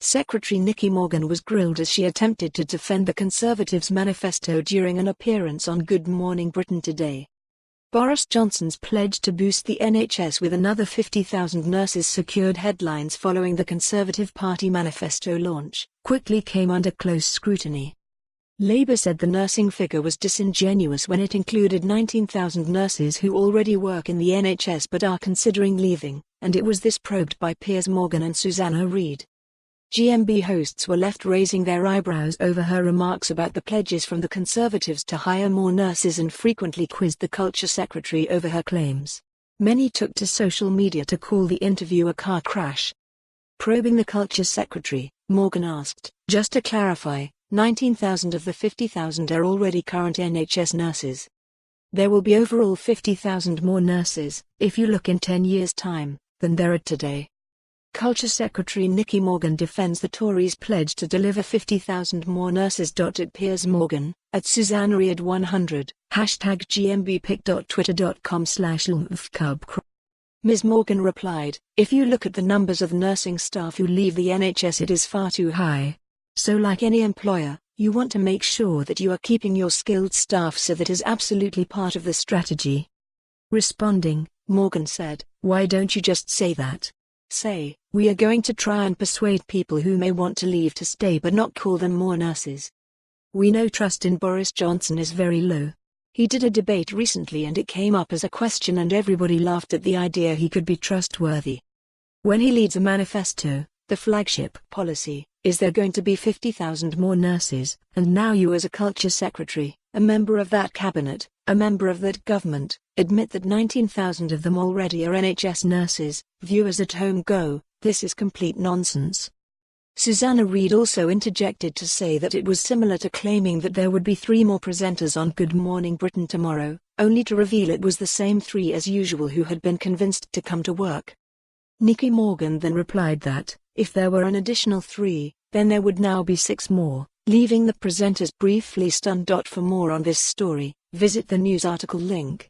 Secretary Nicky Morgan was grilled as she attempted to defend the Conservatives' manifesto during an appearance on Good Morning Britain today. Boris Johnson's pledge to boost the NHS with another 50,000 nurses secured headlines following the Conservative Party manifesto launch, quickly came under close scrutiny. Labour said the nursing figure was disingenuous when it included 19,000 nurses who already work in the NHS but are considering leaving, and it was this probed by Piers Morgan and Susanna Reid. GMB hosts were left raising their eyebrows over her remarks about the pledges from the Conservatives to hire more nurses and frequently quizzed the Culture Secretary over her claims. Many took to social media to call the interview a car crash. Probing the Culture Secretary, Morgan asked, "Just to clarify, 19,000 of the 50,000 are already current NHS nurses. There will be overall 50,000 more nurses, if you look in 10 years' time, than there are today." Culture Secretary Nicky Morgan defends the Tories' pledge to deliver 50,000 more nurses. At Piers Morgan, at Susanna Reid 100, #GMBpic.twitter.com/lumfcub. Ms. Morgan replied, "If you look at the numbers of nursing staff who leave the NHS, it is far too high. So like any employer, you want to make sure that you are keeping your skilled staff, so that is absolutely part of the strategy." Responding, Morgan said, "Why don't you just say that? Say, we are going to try and persuade people who may want to leave to stay, but not call them more nurses. We know trust in Boris Johnson is very low. He did a debate recently and it came up as a question and everybody laughed at the idea he could be trustworthy. When he leads a manifesto, the flagship policy, is there going to be 50,000 more nurses, and now you as a culture secretary, a member of that cabinet, a member of that government, admit that 19,000 of them already are NHS nurses. Viewers at home go, this is complete nonsense." Susanna Reid also interjected to say that it was similar to claiming that there would be 3 more presenters on Good Morning Britain tomorrow, only to reveal it was the same 3 as usual who had been convinced to come to work. Nicky Morgan then replied that, if there were an additional 3, then there would now be 6 more, leaving the presenters briefly stunned. For more on this story, visit the news article link.